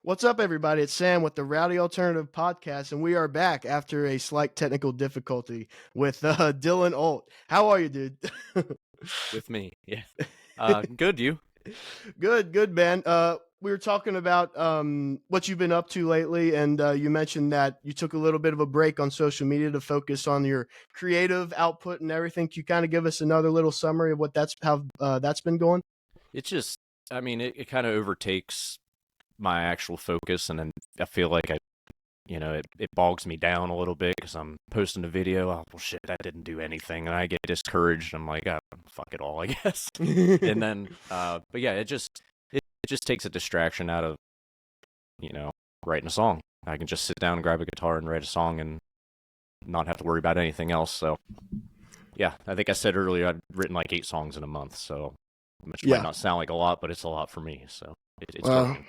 What's up, everybody? It's Sam with the Rowdy Alternative podcast, and we are back after a slight technical difficulty with Dylan Ault. How are you, dude? With me. Yeah. Good, you? Good, man. We were talking about what you've been up to lately, and you mentioned that you took a little bit of a break on social media to focus on your creative output and everything. Can you kind of give us another little summary of what that's been going? It's just, it kind of overtakes my actual focus, and then I feel like it bogs me down a little bit because I'm posting a video. Oh, well, shit, that didn't do anything. And I get discouraged. I'm like, oh, fuck it all, I guess. And then, but yeah, it just takes a distraction out of, you know, writing a song. I can just sit down and grab a guitar and write a song and not have to worry about anything else. So, yeah, I think I said earlier I'd written like 8 songs in a month. So, which might Yeah. not sound like a lot, but it's a lot for me. So it's Well, working.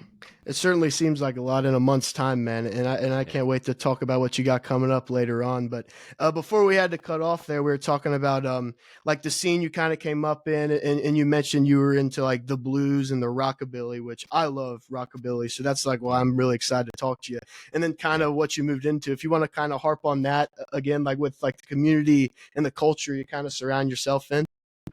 it certainly seems like a lot in a month's time, man, and I Yeah. can't wait to talk about what you got coming up later on. But before we had to cut off there, we were talking about like the scene you kind of came up in, and you mentioned you were into like the blues and the rockabilly, which I love rockabilly, so that's like why I'm really excited to talk to you. And then kind Yeah. of what you moved into, if you want to kind of harp on that again, like with like the community and the culture you kind of surround yourself in.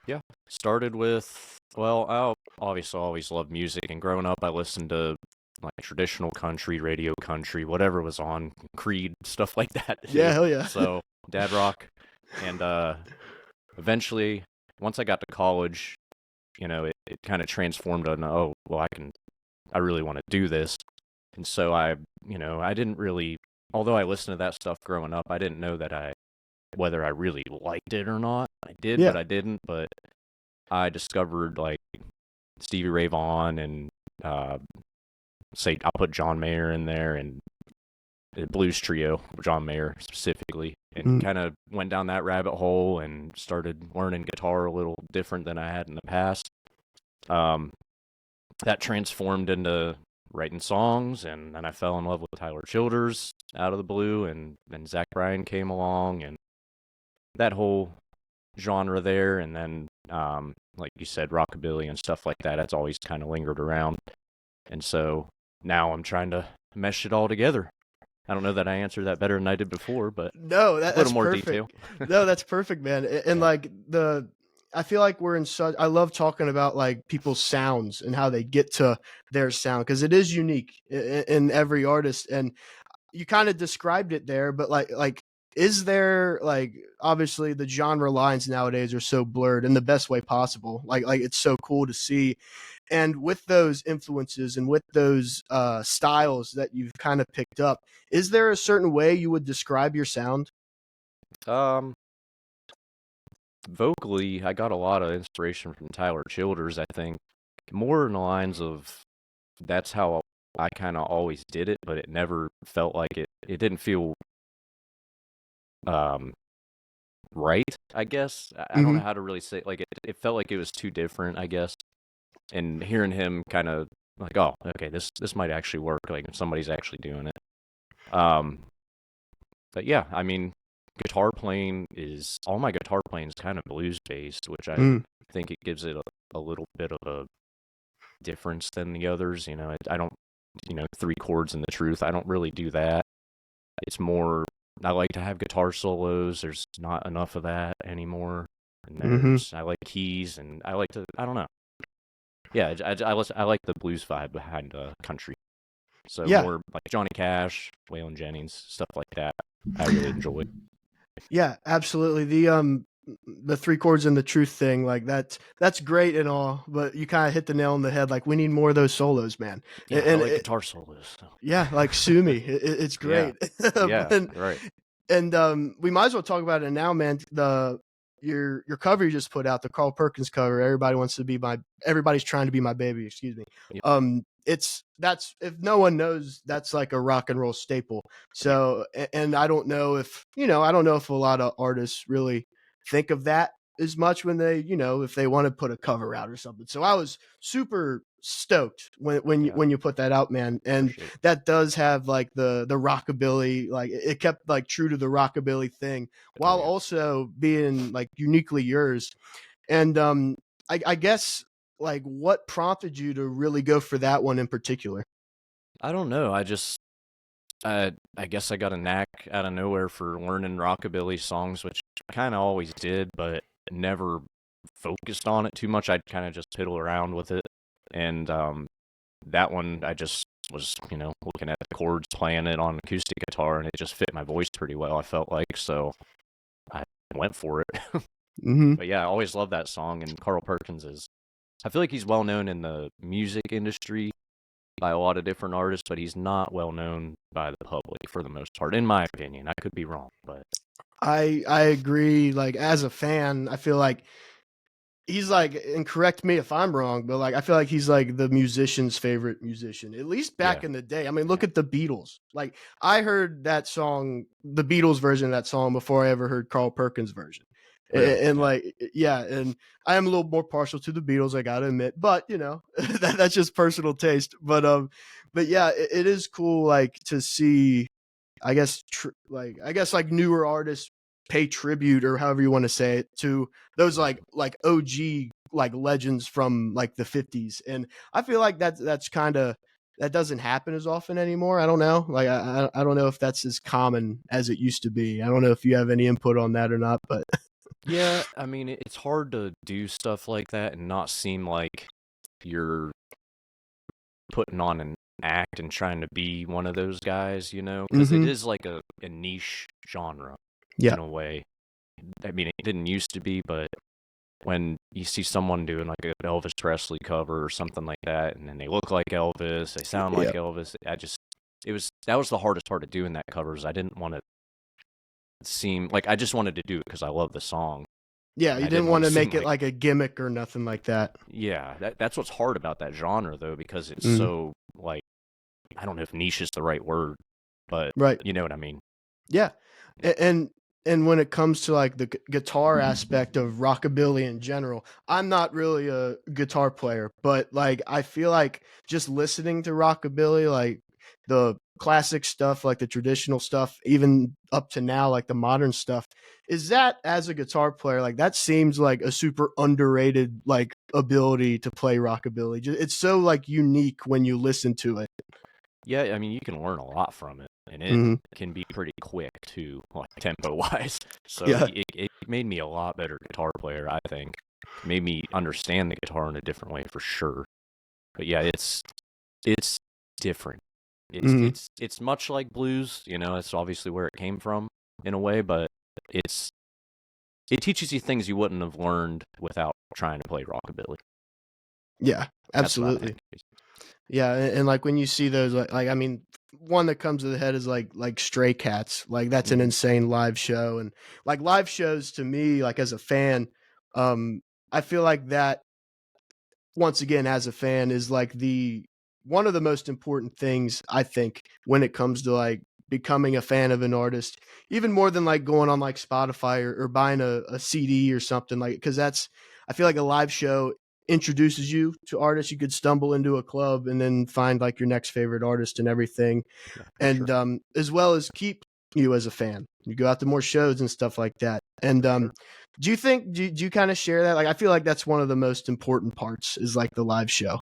Yeah. Started with, well, I obviously always loved music, and growing up, I listened to like traditional country, radio country, whatever was on, Creed, stuff like that Yeah, too. hell yeah. So dad rock, and eventually, once I got to college, it kind of transformed on, oh, well, I really want to do this, and so I didn't really, although I listened to that stuff growing up, I didn't know whether I really liked it or not. I did, Yeah. but I didn't. But I discovered like Stevie Ray Vaughan and uh, say I'll put John Mayer in there and the blues trio, John Mayer specifically, and Mm. kind of went down that rabbit hole and started learning guitar a little different than I had in the past. Um, that transformed into writing songs, and then I fell in love with Tyler Childers out of the blue, and then Zach Bryan came along, and that whole genre there, and then like you said, rockabilly and stuff like that. That's always kind of lingered around, and so now I'm trying to mesh it all together. I don't know that I answered that better than I did before, but No, a little that's more perfect. detail. No, that's perfect, man. And Yeah, like I feel like we're in such. I love talking about like people's sounds and how they get to their sound because it is unique in every artist. And you kind of described it there, but like is there like obviously the genre lines nowadays are so blurred in the best way possible. Like it's so cool to see. And with those influences and with those styles that you've kind of picked up, is there a certain way you would describe your sound? um, vocally, I got a lot of inspiration from Tyler Childers. I think more in the lines of that's how I kind of always did it, but it never felt like it. It didn't feel um right, I guess. I don't know Hmm. how to really say like it felt like it was too different, I guess. And hearing him kind of like, oh, okay, this might actually work, like if somebody's actually doing it. But yeah, I mean, all my guitar playing is kind of blues based, which I Mm. think it gives it a little bit of a difference than the others. I don't, 3 chords and the truth. I don't really do that. It's more, I like to have guitar solos. There's not enough of that anymore. And Hmm. I like keys, and I like to, I don't know. Yeah, I like the blues vibe behind country. So Yeah. more like Johnny Cash, Waylon Jennings, stuff like that. I really enjoy. Yeah, absolutely. The 3 chords and the truth thing, like that's great and all, but you kind of hit the nail on the head. Like we need more of those solos, man. Yeah, I And like guitar solos. So. yeah, like sue me. It's Yeah, great. yeah, and right. we might as well talk about it now, man. Your cover you just put out, the Carl Perkins cover. Everybody's trying to be my baby. Excuse me. Yeah, That's if no one knows, that's like a rock and roll staple. yeah, So, and I don't know if I don't know if a lot of artists really think of that as much when they if they want to put a cover out or something. So I was super stoked yeah. when you put that out, man. And Appreciate it. that does have like the rockabilly, like it kept like true to the rockabilly thing Oh while yeah. also being like uniquely yours. And I guess like what prompted you to really go for that one in particular? I don't know. I guess I got a knack out of nowhere for learning rockabilly songs, which I kind of always did, but never focused on it too much. I'd kind of just piddle around with it. And that one, I just was, looking at the chords, playing it on acoustic guitar, and it just fit my voice pretty well, I felt like. So I went for it. Hmm. But yeah, I always loved that song. And Carl Perkins I feel like he's well known in the music industry by a lot of different artists, but he's not well known by the public for the most part, in my opinion. I could be wrong, but I agree. Like as a fan, I feel like he's like, and correct me if I'm wrong, but like I feel like he's like the musician's favorite musician, at least yeah, back in the day. I mean, look yeah, at the Beatles. Like I heard that song, the Beatles version of that song before I ever heard Carl Perkins' version. really, And yeah, like yeah, and I am a little more partial to the Beatles, I gotta admit, but that's just personal taste. But yeah, it is cool like to see I guess like newer artists pay tribute or however you want to say it to those right. like OG like legends from like the 50s. And I feel like that's kind of that doesn't happen as often anymore. I don't know. Like I don't know if that's as common as it used to be. I don't know if you have any input on that or not, but Yeah, I mean, it's hard to do stuff like that and not seem like you're putting on an act and trying to be one of those guys, because it mhm. is like a niche genre Yeah. in a way. I mean, it didn't used to be, but when you see someone doing like an Elvis Presley cover or something like that, and then they look like Elvis, they sound like Yeah. Elvis, that was the hardest part of doing that cover is I didn't want to seem like I just wanted to do it because I love the song, Yeah, and you I didn't didn't want want to to seem make it like like a gimmick or nothing like that. yeah. That's what's hard about that genre though, because it's Mhm. so like I don't know if niche is the right word, but Right. you know what I mean. Yeah, Yeah. and when it comes to like the guitar aspect of rockabilly in general, I'm not really a guitar player, but like I feel like just listening to rockabilly, like the classic stuff, like the traditional stuff, even up to now, like the modern stuff, is that as a guitar player, like that seems like a super underrated like ability to play rockabilly. It's so like unique when you listen to it. Yeah, I mean, you can learn a lot from it, and it Hmm. can be pretty quick too, like tempo wise. So Yeah. it made me a lot better guitar player, I think. Made me understand the guitar in a different way for sure. But yeah, it's different. Hmm. It's much like blues, it's obviously where it came from in a way, but it's it teaches you things you wouldn't have learned without trying to play rockabilly. Yeah, That's what I absolutely. think. Yeah, and like when you see those, I mean, one that comes to the head is like Stray Cats. Like that's an Hmm. insane live show, and like live shows to me, like as a fan, I feel like that once again as a fan is like the one of the most important things I think when it comes to like becoming a fan of an artist, even more than like going on like Spotify or buying a CD or something like because that's I feel like a live show introduces you to artists. You could stumble into a club and then find like your next favorite artist and everything, Yeah, for sure, and as well as keep you as a fan. You go out to more shows and stuff like that. And for sure. do you think do you kind of share that? Like, I feel like that's one of the most important parts is like the live show.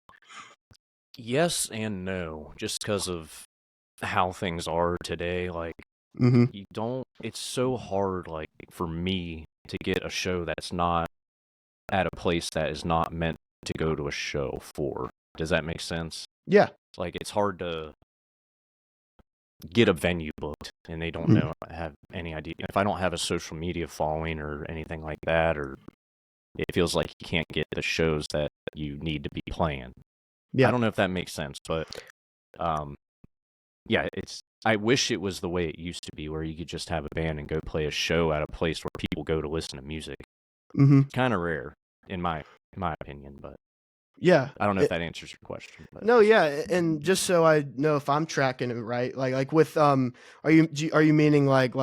Yes and no, just because of how things are today. Like, Hmm. you don't, it's so hard, like, for me to get a show that's not at a place that is not meant to go to a show for. Does that make sense? Yeah. Like, it's hard to get a venue booked and they don't Mhm. have any idea. If I don't have a social media following or anything like that, or it feels like you can't get the shows that you need to be playing. I Yeah. don't know if that makes sense, but um, yeah, I wish it was the way it used to be, where you could just have a band and go play a show at a place where people go to listen to music. Hmm. Kind of rare, in my opinion, but Yeah. I don't know if that answers your question. But No, yeah, and just so I know if I'm tracking it right, like with are you meaning like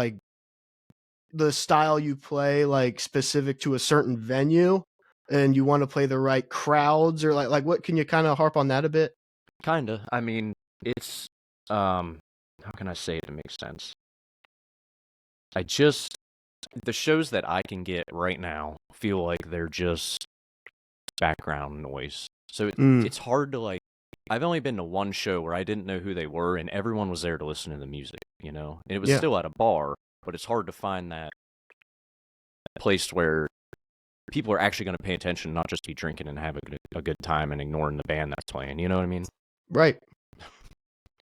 the style you play like specific to a certain venue, and you want to play the right crowds, or like what can you kind of harp on that a bit? kinda, I mean, it's how can I say it to make sense? I just the shows that I can get right now feel like they're just background noise. So Mm. it's hard to like I've only been to one show where I didn't know who they were, and everyone was there to listen to the music, you know? And it was Yeah. still at a bar, but it's hard to find that place where people are actually going to pay attention, not just be drinking and have a good time and ignoring the band that's playing. You know what I mean? Right.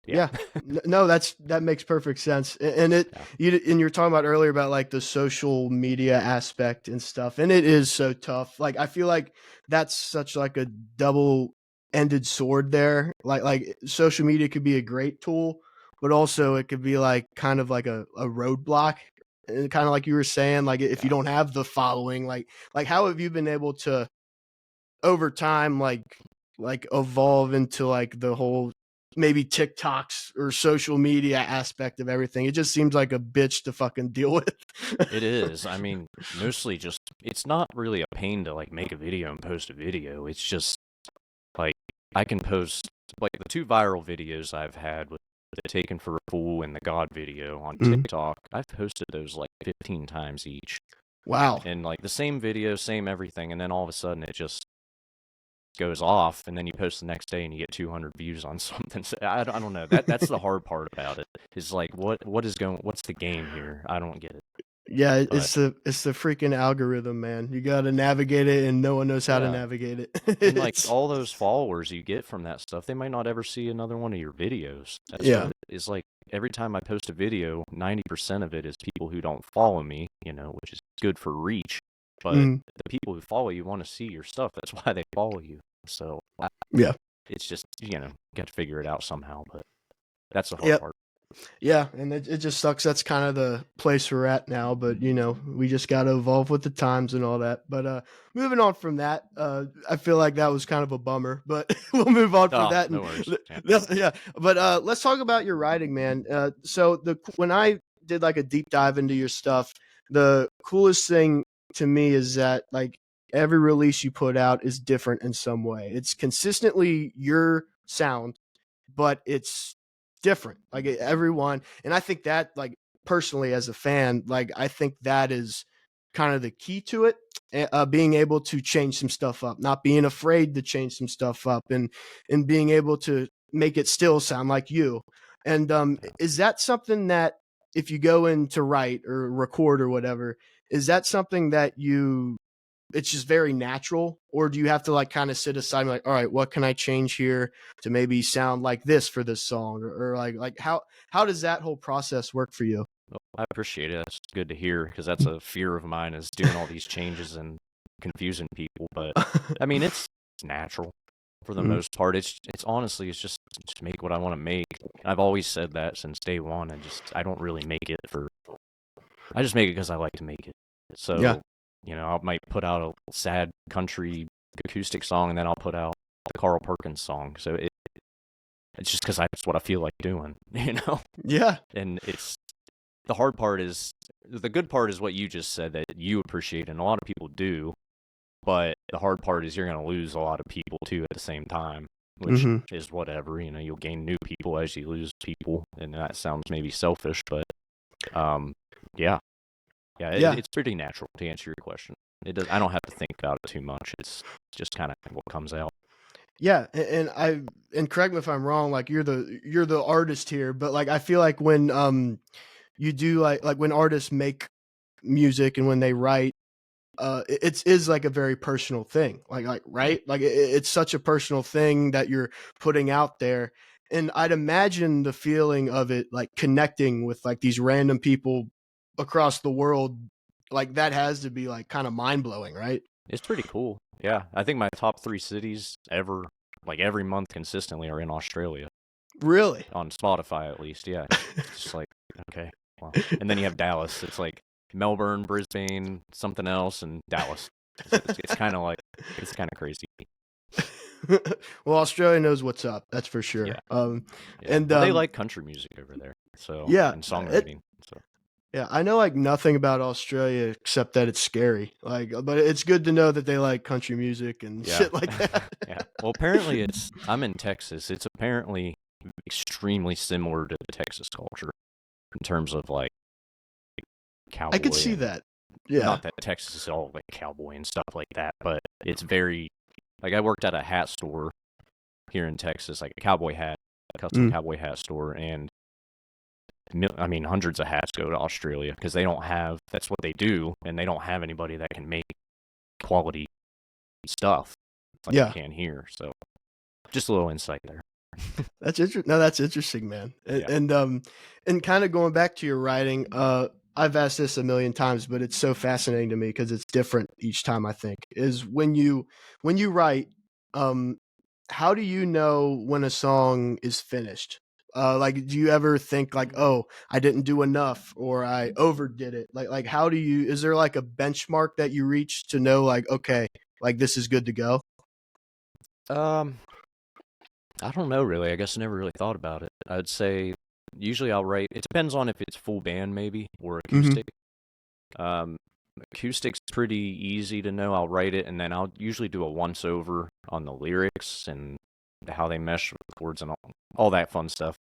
Yeah. Yeah. No, that makes perfect sense. And Yeah. you're talking about earlier about like the social media aspect and stuff. And it is so tough. Like I feel like that's such like a double-ended sword there. Like social media could be a great tool, but also it could be like kind of like a roadblock. And kind of like you were saying, like if you Yeah. don't have the following, like how have you been able to over time like evolve into like the whole maybe TikToks or social media aspect of everything? It just seems like a bitch to fucking deal with. It is. I mean, mostly just, it's not really a pain to like make a video and post a video. It's just like I can post like the two viral videos I've had with the Taken for a Fool and the God video on Mhm. TikTok. I've posted those like 15 times each. Wow. And like the same video, same everything, and then all of a sudden it just goes off, and then you post the next day and you get 200 views on something. So I don't know. That's the hard part about it. Is like what's the game here? I don't get it. Yeah, But it's the freaking algorithm, man. You got to navigate it, and no one knows how to yeah, navigate it. and like It's all those followers you get from that stuff, they might not ever see another one of your videos. That's what yeah. it is. Like every time I post a video, 90% of it is people who don't follow me, which is good for reach. But Mhm. the people who follow you want to see your stuff. That's why they follow you. So Yeah. it's just, got to figure it out somehow. But that's the hard Yep. part. Yeah, and it just sucks. That's kind of the place we're at now, but we just got to evolve with the times and all that. But moving on from that, I feel like that was kind of a bummer, but we'll move on from Oh, that. no And worries. Yeah. yeah, but let's talk about your writing, man. So when I did like a deep dive into your stuff, the coolest thing to me is that like every release you put out is different in some way. It's consistently your sound, but it's different. Like everyone, and I think that like personally as a fan, like I think that is kind of the key to it. Being able to change some stuff up, not being afraid to change some stuff up, and being able to make it still sound like you. And is that something that if you go in to write or record or whatever, is that something that it's just very natural, or do you have to like kind of sit aside and be like, all right, what can I change here to maybe sound like this for this song, or like how does that whole process work for you? Well, I appreciate it. That's good to hear because that's a fear of mine is doing all these changes and confusing people. But I mean, it's natural for the Mhm. most part. It's honestly, it's just make what I want to make. I've always said that since day one, and I don't really make it for. I just make it because I like to make it. Yeah. So, I might put out a sad country acoustic song, and then I'll put out the Carl Perkins song. So it's just because that's what I feel like doing, Yeah. And the hard part is the good part is what you just said that you appreciate, and a lot of people do. But the hard part is you're going to lose a lot of people too at the same time, which Hmm. is whatever. You'll gain new people as you lose people, and that sounds maybe selfish, but um, yeah, yeah, Yeah. it's pretty natural to answer your question. It does. I don't have to think about it too much. It's just kind of what comes out. Yeah, and correct me if I'm wrong, like you're the artist here, but like I feel like when you do like when artists make music and when they write, it's is like a very personal thing, like Yeah, right, like it's such a personal thing that you're putting out there. And I'd imagine the feeling of it like connecting with like these random people across the world, like that has to be like kind of mind-blowing, right? it's pretty cool. Yeah, I think my top 3 cities ever, like every month consistently, are in Australia. Really. On Spotify at least. Yeah, it's just like okay, well, and then you have Dallas. It's like Melbourne, Brisbane, something else, and Dallas. So it's kind of like it's kind of crazy. Well, Australia knows what's up, that's for Yeah, sure. yeah. And Well, they like country music over there, so yeah, and it songwriting. So yeah, I know like nothing about Australia except that it's scary. Like, but it's good to know that they like country music and yeah, shit like that. yeah. Well, apparently I'm in Texas. It's apparently extremely similar to the Texas culture in terms of like I could cowboy see and that. Yeah. not that Texas is all like cowboy and stuff like that, but it's very like I worked at a hat store here in Texas, like a custom Mm. cowboy hat store, and I mean, hundreds of hats go to Australia because they don't have, that's what they do, and they don't have anybody that can make quality stuff like we Yeah. can here. So just a little insight there. That's interesting. No, that's interesting, man. Yeah. And kind of going back to your writing, I've asked this a million times, but it's so fascinating to me because it's different each time. I think is when you write, um, how do you know when a song is finished? Like, do you ever think like, oh, I didn't do enough or I overdid it? Like, how do you? Is there like a benchmark that you reach to know like, okay, like this is good to go? Um, I don't know really. I guess I never really thought about it. I'd say usually I'll write. It depends on if it's full band maybe or Mm-hmm. acoustic. Um, Acoustic's pretty easy to know. I'll write it and then I'll usually do a once over on the lyrics and how they mesh with the chords and all that fun stuff.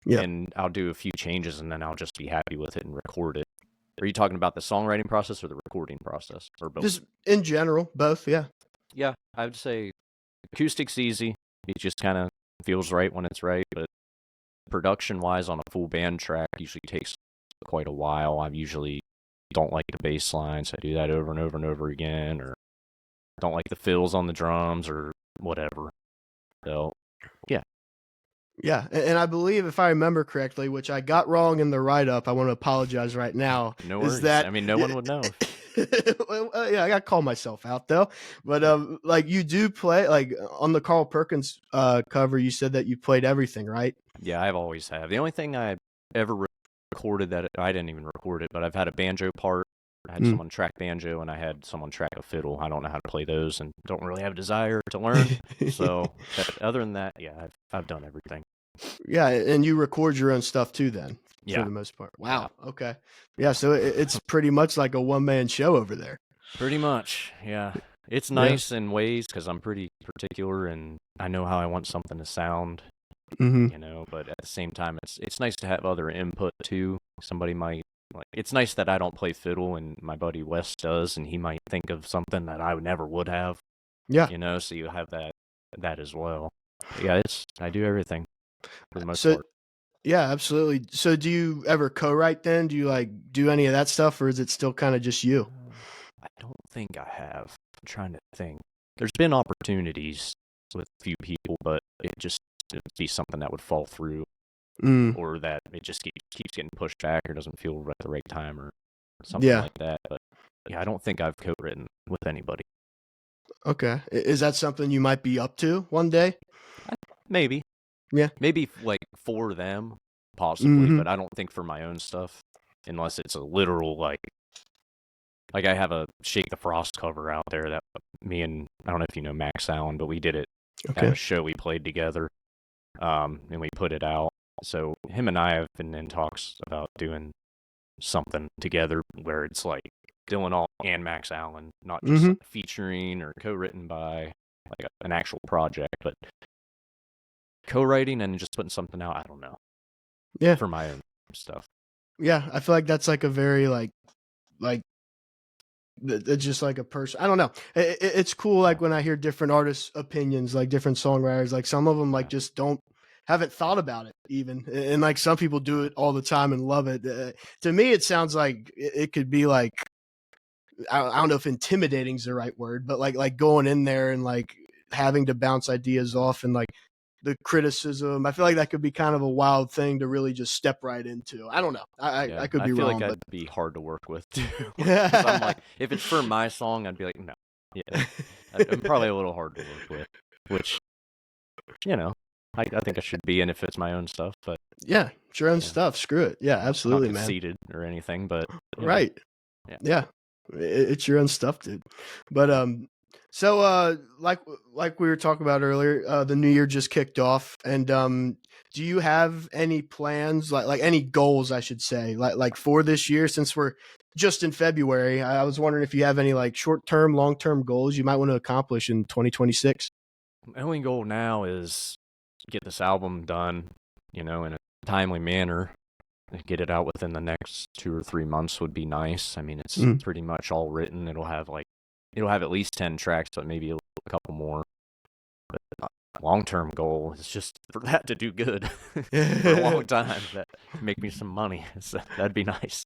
Yeah. And I'll do a few changes and then I'll just be happy with it and record it. Are you talking about the songwriting process or the recording process or both? Just in general, both. Yeah. Yeah, I would say acoustic's easy. It just kind of feels right when it's right, but production wise on a full band track usually takes quite a while. I usually don't like the bass lines. I do that over and over and over again, or don't like the fills on the drums or whatever. So, yeah. Yeah, and I believe if I remember correctly, which I got wrong in the write up, I want to apologize right now. No Is worries. I that mean, no one would know. well, yeah, I got to call myself out though. But like you do play like on the Carl Perkins cover, you said that you played everything, right? Yeah, I've always have. The only thing I ever recorded that I didn't even record it, but I've had a banjo part. I had Mm. someone track banjo and I had someone track a fiddle. I don't know how to play those and don't really have a desire to learn. So, but other than that, yeah, I've done everything. Yeah, and you record your own stuff too, then for Yeah, the most part. yeah, Wow. Okay. Yeah, so it's pretty much like a one man show over there. pretty much. Yeah, it's Yeah. nice in ways because I'm pretty particular and I know how I want something to sound. Hmm. But at the same time, it's nice to have other input too. Somebody might like. It's nice that I don't play fiddle and my buddy Wes does, and he might think of something that I never would have. Yeah. So you have that as well. But yeah, I do everything for the most So part. yeah, absolutely. So do you ever co-write then? Do you like do any of that stuff or is it still kind of just you? I don't think I have. I'm trying to think. There's been opportunities with a few people, but it'd be something that would fall through, Mm, or that it just keeps getting pushed back, or doesn't feel right at the right time, or something yeah. like that. But yeah, I don't think I've co-written with anybody. Okay. Is that something you might be up to one day? Maybe, Yeah. maybe like for them, possibly, Mhm. but I don't think for my own stuff, unless it's a literal like I have a Shake the Frost cover out there that me and I don't know if you know Max Allen, but we did it at a Okay. show we played together, and we put it out. So him and I have been in talks about doing something together where it's like Dylan Ault and Max Allen, not just Mhm. like featuring or co-written by like an actual project, but co-writing and just putting something out. I don't know Yeah. for my own stuff. Yeah, I feel like that's like a very like it's just like a person. I don't know. It's cool Yeah, like when I hear different artists' opinions, like different songwriters. Like some of them like yeah, just don't haven't thought about it even, and like some people do it all the time and love it. To me, it sounds like it could be like I don't know if intimidating is the right word, but like going in there and like having to bounce ideas off and like the criticism. I feel like that could be kind of a wild thing to really just step right into. I don't know. I yeah. could I be feel like wrong, I'd but be hard to work with too, because I'm like, if it's for my song, I'd be like, no, yeah, I'm probably a little hard to work with, which you know, I think I should be, and if it's my own stuff, but yeah, it's your own yeah, stuff. Screw it. Yeah, not absolutely, man. conceited or anything, but Right. yeah. Yeah. It's your own stuff, dude. But so like we were talking about earlier, the new year just kicked off and do you have any plans like any goals I should say like for this year since we're just in February? I was wondering if you have any like short-term, long-term goals you might want to accomplish in 2026. My only goal now is get this album done, in a timely manner. Get it out within the next 2 or 3 months would be nice. I mean, it's Mm, pretty much all written. It'll have at least 10 tracks, but maybe a couple more. But long-term goal is just for that to do good for a long time. That make me some money. So that'd be nice.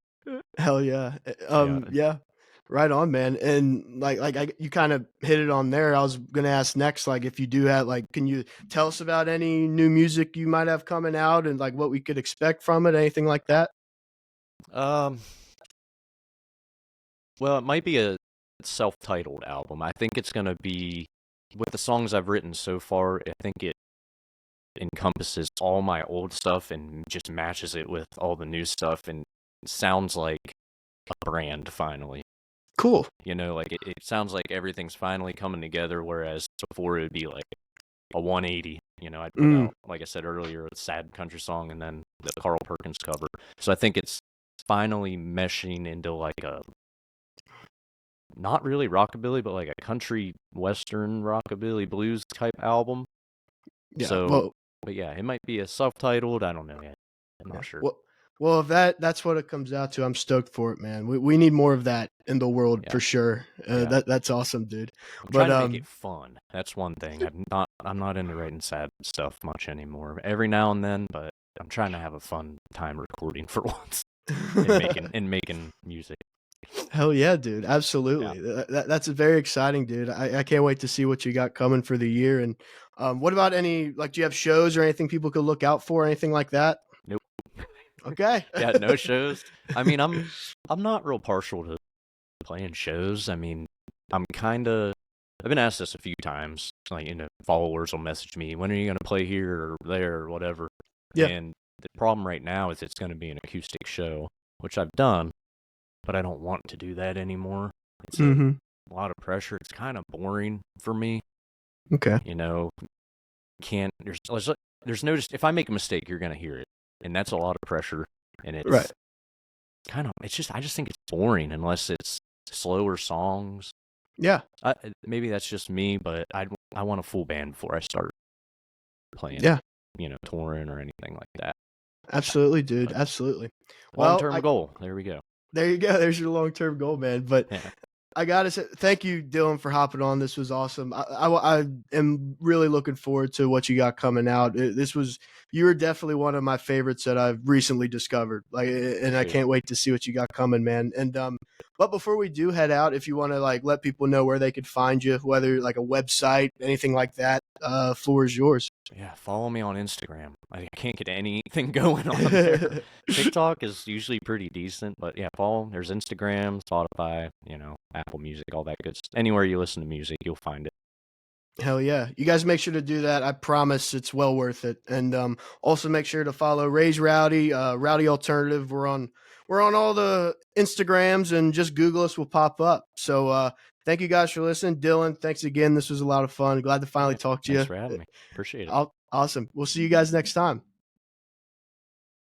Hell yeah. Yeah. Yeah. Right on, man. And you kind of hit it on there. I was gonna ask next, like if you do have like, can you tell us about any new music you might have coming out and like what we could expect from it, anything like that? Um. Well, it might be a self-titled album. I think it's gonna be with the songs I've written so far. I think it encompasses all my old stuff and just matches it with all the new stuff and sounds like a brand finally. Cool. You know, like it sounds like everything's finally coming together, whereas before it would be like a 180. You know, I'd put Mm, out, like I said earlier, a sad country song and then the Carl Perkins cover. So I think it's finally meshing into like a not really rockabilly, but like a country western rockabilly blues type album. yeah. So, but yeah, it might be a self-titled. I don't know yet. I'm Yeah. not sure. Well, if that's what it comes out to, I'm stoked for it, man. We need more of that in the world Yeah, for sure. yeah. That's awesome, dude. I'm But trying to make it fun. That's one thing. I'm not into writing sad stuff much anymore. Every now and then, but I'm trying to have a fun time recording for once and making music. hell yeah, dude. Yeah. Absolutely. That's very exciting, dude. I can't wait to see what you got coming for the year. And what about any like do you have shows or anything people could look out for, anything like that? Nope. Okay. Yeah, no shows. I mean, I'm not real partial to playing shows. I mean, I've been asked this a few times. Like, followers will message me, when are you gonna play here or there or whatever. Yeah. And the problem right now is it's gonna be an acoustic show, which I've done, but I don't want to do that anymore. It's a Mhm. lot of pressure. It's kind of boring for me. Okay. You know, can't there's no just if I make a mistake, you're gonna hear it, and that's a lot of pressure. And Right. I just think it's boring unless it's slower songs. Yeah. Maybe that's just me, but I want a full band before I start playing, Yeah. touring or anything like that. Absolutely, dude. But Absolutely. Well, long-term goal. There we go. there you go. There's your long-term goal, man. But Yeah. I gotta say, thank you, Dylan, for hopping on. This was awesome. I am really looking forward to what you got coming out. You were definitely one of my favorites that I've recently discovered. Like, and I Appreciate it. can't wait to see what you got coming, man. And but before we do head out, if you want to like let people know where they could find you, whether like a website, anything like that, floor is yours. Yeah, follow me on Instagram. I can't get anything going on there. TikTok is usually pretty decent, but yeah, there's Instagram, Spotify, Apple Music, all that good stuff. Anywhere you listen to music, you'll find it. Hell yeah. You guys make sure to do that. I promise it's well worth it. And also make sure to follow Raise Rowdy, Rowdy Alternative. We're on all the Instagrams and just Google us, will pop up. So thank you guys for listening. Dylan, thanks again. This was a lot of fun. Glad to finally Yeah, talk to thanks you. for having me. Appreciate it. Awesome. We'll see you guys next time.